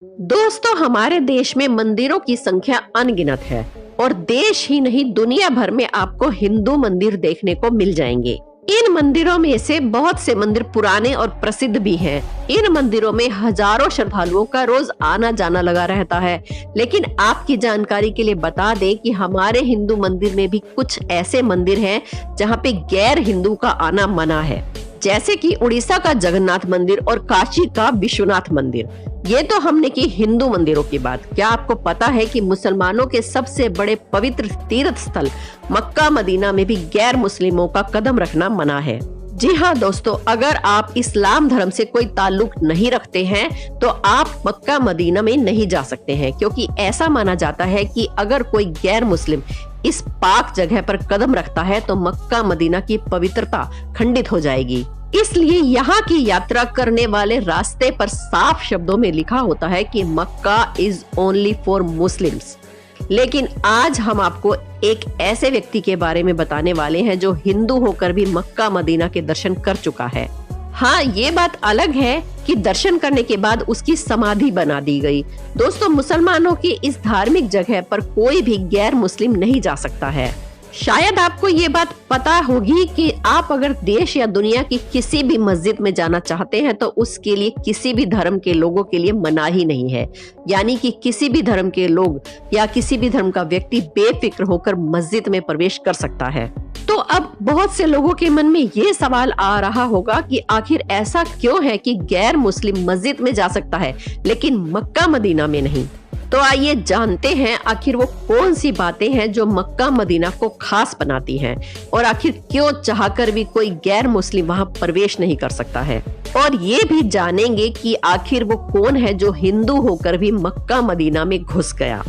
दोस्तों, हमारे देश में मंदिरों की संख्या अनगिनत है और देश ही नहीं दुनिया भर में आपको हिंदू मंदिर देखने को मिल जाएंगे। इन मंदिरों में से बहुत से मंदिर पुराने और प्रसिद्ध भी हैं। इन मंदिरों में हजारों श्रद्धालुओं का रोज आना जाना लगा रहता है। लेकिन आपकी जानकारी के लिए बता दें कि हमारे हिंदू मंदिर में भी कुछ ऐसे मंदिर हैं जहां पे गैर हिंदू का आना मना है, जैसे कि उड़ीसा का जगन्नाथ मंदिर और काशी का विश्वनाथ मंदिर। ये तो हमने की हिंदू मंदिरों की बात। क्या आपको पता है कि मुसलमानों के सबसे बड़े पवित्र तीर्थ स्थल मक्का मदीना में भी गैर मुस्लिमों का कदम रखना मना है? जी हाँ दोस्तों, अगर आप इस्लाम धर्म से कोई ताल्लुक नहीं रखते हैं तो आप मक्का मदीना में नहीं जा सकते हैं, क्योंकि ऐसा माना जाता है कि अगर कोई गैर मुस्लिम इस पाक जगह पर कदम रखता है तो मक्का मदीना की पवित्रता खंडित हो जाएगी। इसलिए यहाँ की यात्रा करने वाले रास्ते पर साफ शब्दों में लिखा होता है कि मक्का इज ओनली फॉर मुस्लिम्स। लेकिन आज हम आपको एक ऐसे व्यक्ति के बारे में बताने वाले हैं जो हिंदू होकर भी मक्का मदीना के दर्शन कर चुका है। हाँ, ये बात अलग है कि दर्शन करने के बाद उसकी समाधि बना दी गई। दोस्तों, मुसलमानों की इस धार्मिक जगह पर कोई भी गैर मुस्लिम नहीं जा सकता है। शायद आपको ये बात पता होगी कि आप अगर देश या दुनिया की किसी भी मस्जिद में जाना चाहते हैं तो उसके लिए किसी भी धर्म के लोगों के लिए मनाही नहीं है। यानी कि किसी भी धर्म के लोग या किसी भी धर्म का व्यक्ति बेफिक्र होकर मस्जिद में प्रवेश कर सकता है। तो अब बहुत से लोगों के मन में ये सवाल आ रहा होगा कि आखिर ऐसा क्यों है कि गैर मुस्लिम मस्जिद में जा सकता है लेकिन मक्का मदीना में नहीं। तो आइए जानते हैं आखिर वो कौन सी बातें हैं जो मक्का मदीना को खास बनाती हैं और आखिर क्यों चाहकर भी कोई गैर मुस्लिम वहां प्रवेश नहीं कर सकता है। और ये भी जानेंगे कि आखिर वो कौन है जो हिंदू होकर भी मक्का मदीना में घुस गया।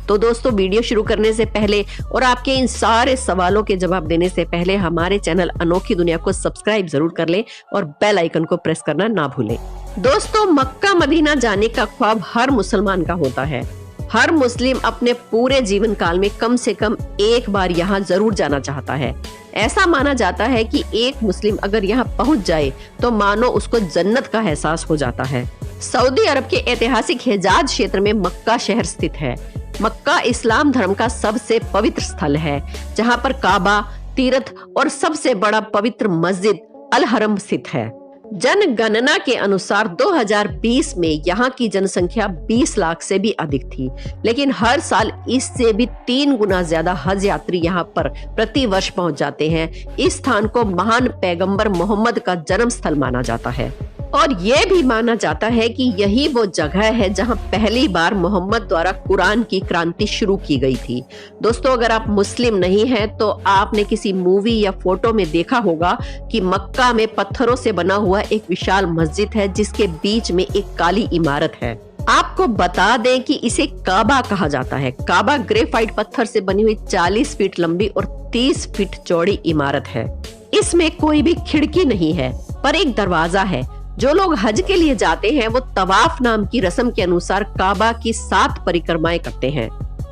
तो दोस्तों, वीडियो शुरू करने से पहले और आपके इन सारे सवालों के जवाब देने से पहले हमारे चैनल अनोखी दुनिया को सब्सक्राइब जरूर कर लें और बेल आइकन को प्रेस करना ना भूलें। दोस्तों, मक्का मदीना जाने का ख्वाब हर मुसलमान का होता है। हर मुस्लिम अपने पूरे जीवन काल में कम से कम एक बार यहाँ जरूर जाना चाहता है। ऐसा माना जाता है कि एक मुस्लिम अगर यहाँ पहुँच जाए तो मानो उसको जन्नत का एहसास हो जाता है। सऊदी अरब के ऐतिहासिक हिजाज क्षेत्र में मक्का शहर स्थित है। मक्का इस्लाम धर्म का सबसे पवित्र स्थल है, जहाँ पर काबा, तीर्थ और सबसे बड़ा पवित्र मस्जिद अल हरम स्थित है। जनगणना के अनुसार 2020 में यहाँ की जनसंख्या 20 लाख से भी अधिक थी, लेकिन हर साल इससे भी 3 गुना ज्यादा हज यात्री यहाँ पर प्रति वर्ष पहुँच जाते हैं। इस स्थान को महान पैगंबर मोहम्मद का जन्म स्थल माना जाता है और ये भी माना जाता है कि यही वो जगह है जहां पहली बार मोहम्मद द्वारा कुरान की क्रांति शुरू की गई थी। दोस्तों, अगर आप मुस्लिम नहीं हैं तो आपने किसी मूवी या फोटो में देखा होगा कि मक्का में पत्थरों से बना हुआ एक विशाल मस्जिद है जिसके बीच में एक काली इमारत है। आपको बता दें कि इसे काबा कहा जाता है। काबा ग्रेफाइट पत्थर से बनी हुई 40 फीट लंबी और 30 फीट चौड़ी इमारत है। इसमें कोई भी खिड़की नहीं है, पर एक दरवाजा है। जो लोग हज के लिए जाते हैं वो तवाफ नाम की रस्म के अनुसार काबा की 7 परिक्रमाएं करते हैं।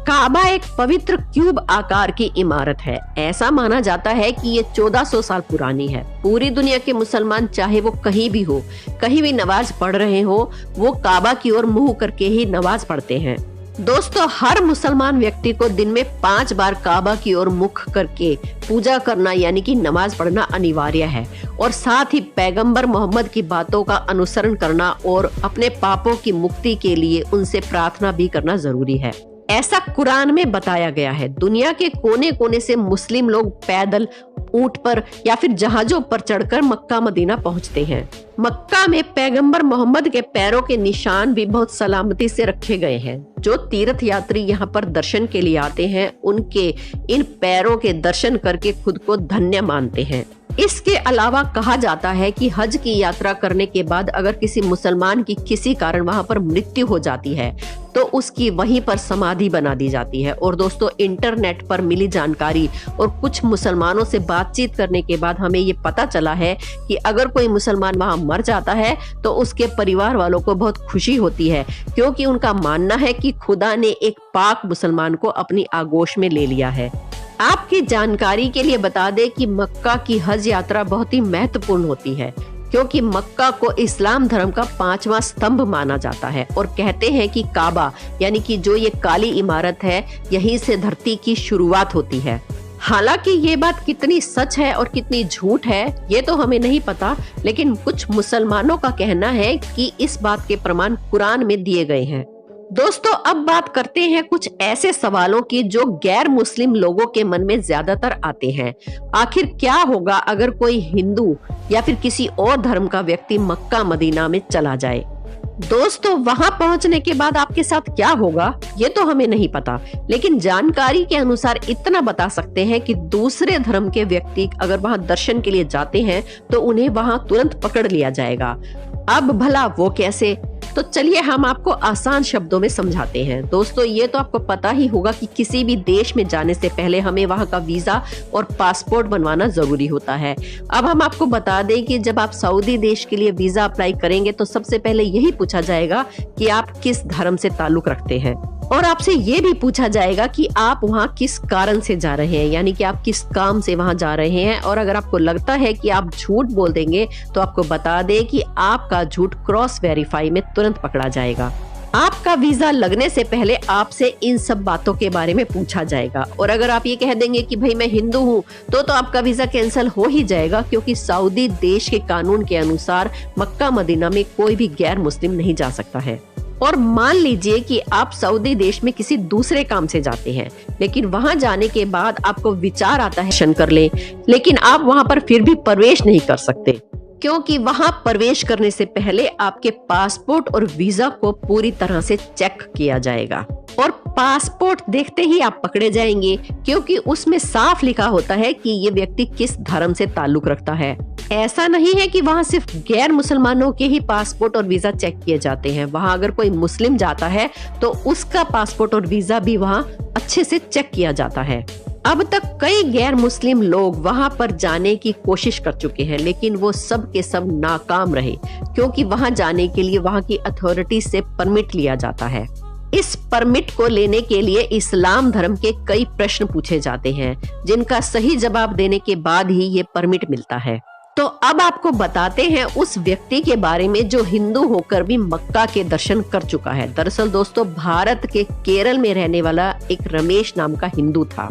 काबा एक पवित्र क्यूब आकार की इमारत है। ऐसा माना जाता है कि ये 1400 साल पुरानी है। पूरी दुनिया के मुसलमान चाहे वो कहीं भी हो, कहीं भी नमाज पढ़ रहे हो, वो काबा की ओर मुंह करके ही नमाज पढ़ते हैं। दोस्तों, हर मुसलमान व्यक्ति को दिन में 5 बार काबा की ओर मुख करके पूजा करना यानी कि नमाज पढ़ना अनिवार्य है और साथ ही पैगंबर मोहम्मद की बातों का अनुसरण करना और अपने पापों की मुक्ति के लिए उनसे प्रार्थना भी करना जरूरी है। ऐसा कुरान में बताया गया है। दुनिया के कोने कोने से मुस्लिम लोग पैदल, ऊंट पर या फिर जहाजों पर चढ़कर मक्का मदीना पहुंचते हैं। मक्का में पैगंबर मोहम्मद के पैरों के निशान भी बहुत सलामती से रखे गए हैं। जो तीर्थ यात्री यहाँ पर दर्शन के लिए आते हैं उनके इन पैरों के दर्शन करके खुद को धन्य मानते हैं। इसके अलावा कहा जाता है कि हज की यात्रा करने के बाद अगर किसी मुसलमान की किसी कारण वहां पर मृत्यु हो जाती है तो उसकी वहीं पर समाधि बना दी जाती है। और दोस्तों, इंटरनेट पर मिली जानकारी और कुछ मुसलमानों से बातचीत करने के बाद हमें ये पता चला है कि अगर कोई मुसलमान वहां मर जाता है तो उसके परिवार वालों को बहुत खुशी होती है, क्योंकि उनका मानना है कि खुदा ने एक पाक मुसलमान को अपनी आगोश में ले लिया है। आपकी जानकारी के लिए बता दें कि मक्का की हज यात्रा बहुत ही महत्वपूर्ण होती है। क्योंकि मक्का को इस्लाम धर्म का 5वां स्तंभ माना जाता है और कहते हैं कि काबा यानी कि जो ये काली इमारत है, यहीं से धरती की शुरुआत होती है। हालांकि ये बात कितनी सच है और कितनी झूठ है ये तो हमें नहीं पता, लेकिन कुछ मुसलमानों का कहना है कि इस बात के प्रमाण कुरान में दिए गए हैं। दोस्तों, अब बात करते हैं कुछ ऐसे सवालों की जो गैर मुस्लिम लोगों के मन में ज्यादातर आते हैं। आखिर क्या होगा अगर कोई हिंदू या फिर किसी और धर्म का व्यक्ति मक्का मदीना में चला जाए? दोस्तों, वहां पहुंचने के बाद आपके साथ क्या होगा ये तो हमें नहीं पता, लेकिन जानकारी के अनुसार इतना बता सकते हैं कि दूसरे धर्म के व्यक्ति अगर वहां दर्शन के लिए जाते हैं तो उन्हें वहां तुरंत पकड़ लिया जाएगा। अब भला वो कैसे? तो चलिए हम आपको आसान शब्दों में समझाते हैं। दोस्तों, ये तो आपको पता ही होगा कि किसी भी देश में जाने से पहले हमें वहां का वीजा और पासपोर्ट बनवाना जरूरी होता है। अब हम आपको बता दें कि जब आप सऊदी देश के लिए वीजा अप्लाई करेंगे तो सबसे पहले यही पूछा जाएगा कि आप किस धर्म से ताल्लुक रखते हैं, और आपसे ये भी पूछा जाएगा कि आप वहाँ किस कारण से जा रहे हैं, यानी कि आप किस काम से वहाँ जा रहे हैं। और अगर आपको लगता है कि आप झूठ बोल देंगे तो आपको बता दें कि आपका झूठ क्रॉस वेरीफाई में तुरंत पकड़ा जाएगा। आपका वीजा लगने से पहले आपसे इन सब बातों के बारे में पूछा जाएगा, और अगर आप ये कह देंगे कि भाई मैं हिंदू हूँ तो आपका वीजा कैंसिल हो ही जाएगा, क्योंकि सऊदी देश के कानून के अनुसार मक्का मदीना में कोई भी गैर मुस्लिम नहीं जा सकता है। और मान लीजिए कि आप सऊदी देश में किसी दूसरे काम से जाते हैं, लेकिन वहां जाने के बाद आपको विचार आता है दर्शन कर लें, लेकिन आप वहां पर फिर भी प्रवेश नहीं कर सकते, क्योंकि वहां प्रवेश करने से पहले आपके पासपोर्ट और वीजा को पूरी तरह से चेक किया जाएगा। और पासपोर्ट देखते ही आप पकड़े जाएंगे, क्योंकि उसमें साफ लिखा होता है कि ये व्यक्ति किस धर्म से ताल्लुक रखता है। ऐसा नहीं है कि वहाँ सिर्फ गैर मुसलमानों के ही पासपोर्ट और वीजा चेक किए जाते हैं। वहाँ अगर कोई मुस्लिम जाता है तो उसका पासपोर्ट और वीजा भी वहाँ अच्छे से चेक किया जाता है। अब तक कई गैर मुस्लिम लोग वहाँ पर जाने की कोशिश कर चुके हैं, लेकिन वो सब के सब नाकाम रहे, क्योंकि वहाँ जाने के लिए वहाँ की अथॉरिटी से परमिट लिया जाता है। इस परमिट को लेने के लिए इस्लाम धर्म के कई प्रश्न पूछे जाते हैं, जिनका सही जवाब देने के बाद ही ये परमिट मिलता है। तो अब आपको बताते हैं उस व्यक्ति के बारे में जो हिंदू होकर भी मक्का के दर्शन कर चुका है। दरअसल दोस्तों, भारत के केरल में रहने वाला एक रमेश नाम का हिंदू था,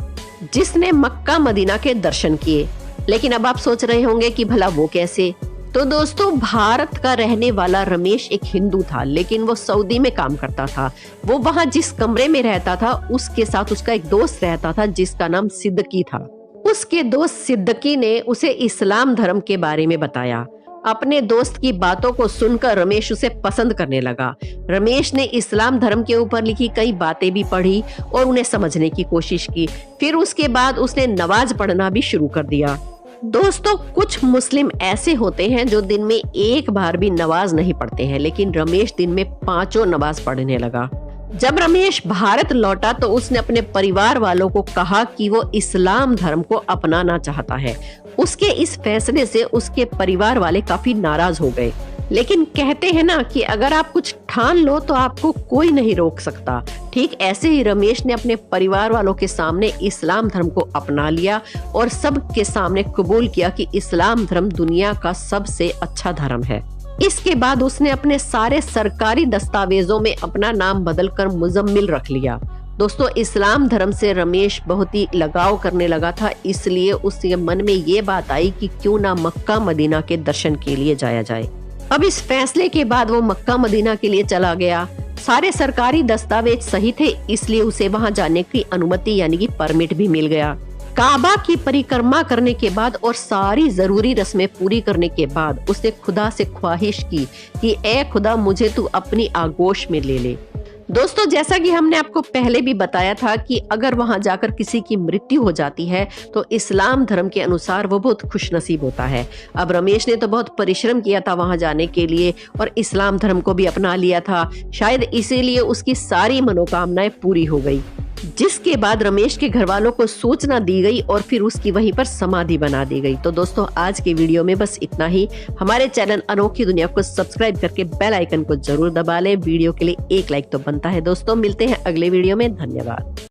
जिसने मक्का मदीना के दर्शन किए। लेकिन अब आप सोच रहे होंगे कि भला वो कैसे? तो दोस्तों, भारत का रहने वाला रमेश एक हिंदू था, लेकिन वो सऊदी में काम करता था। वो वहाँ जिस कमरे में रहता था उसके साथ उसका एक दोस्त रहता था जिसका नाम सिद्दकी था। उसके दोस्त सिद्दकी ने उसे इस्लाम धर्म के बारे में बताया। अपने दोस्त की बातों को सुनकर रमेश उसे पसंद करने लगा। रमेश ने इस्लाम धर्म के ऊपर लिखी कई बातें भी पढ़ी और उन्हें समझने की कोशिश की। फिर उसके बाद उसने नमाज पढ़ना भी शुरू कर दिया। दोस्तों, कुछ मुस्लिम ऐसे होते हैं जो दिन में एक बार भी नमाज नहीं पढ़ते हैं, लेकिन रमेश दिन में 5 नमाज पढ़ने लगा। जब रमेश भारत लौटा तो उसने अपने परिवार वालों को कहा कि वो इस्लाम धर्म को अपनाना चाहता है। उसके इस फैसले से उसके परिवार वाले काफी नाराज हो गए, लेकिन कहते हैं ना कि अगर आप कुछ ठान लो तो आपको कोई नहीं रोक सकता। ठीक ऐसे ही रमेश ने अपने परिवार वालों के सामने इस्लाम धर्म को अपना लिया और सबके सामने कबूल किया कि इस्लाम धर्म दुनिया का सबसे अच्छा धर्म है। इसके बाद उसने अपने सारे सरकारी दस्तावेजों में अपना नाम बदलकर मुजम्मिल रख लिया। दोस्तों, इस्लाम धर्म से रमेश बहुत ही लगाव करने लगा था, इसलिए उसके मन में ये बात आई कि क्यों ना मक्का मदीना के दर्शन के लिए जाया जाए। अब इस फैसले के बाद वो मक्का मदीना के लिए चला गया। सारे सरकारी दस्तावेज सही थे, इसलिए उसे वहां जाने की अनुमति यानी कि परमिट भी मिल गया। काबा की परिक्रमा करने के बाद और सारी जरूरी रस्में पूरी करने के बाद उसने खुदा से ख्वाहिश की कि ए खुदा, मुझे तू अपनी आगोश में ले ले। दोस्तों, जैसा कि हमने आपको पहले भी बताया था कि अगर वहां जाकर किसी की मृत्यु हो जाती है तो इस्लाम धर्म के अनुसार वो बहुत खुशनसीब होता है। अब रमेश ने तो बहुत परिश्रम किया था वहां जाने के लिए और इस्लाम धर्म को भी अपना लिया था, शायद इसीलिए उसकी सारी मनोकामनाएं पूरी हो गई। जिसके बाद रमेश के घर वालों को सूचना दी गई और फिर उसकी वहीं पर समाधि बना दी गई। तो दोस्तों, आज के वीडियो में बस इतना ही। हमारे चैनल अनोखी दुनिया को सब्सक्राइब करके बेल आइकन को जरूर दबा लें। वीडियो के लिए एक लाइक तो बनता है। दोस्तों, मिलते हैं अगले वीडियो में। धन्यवाद।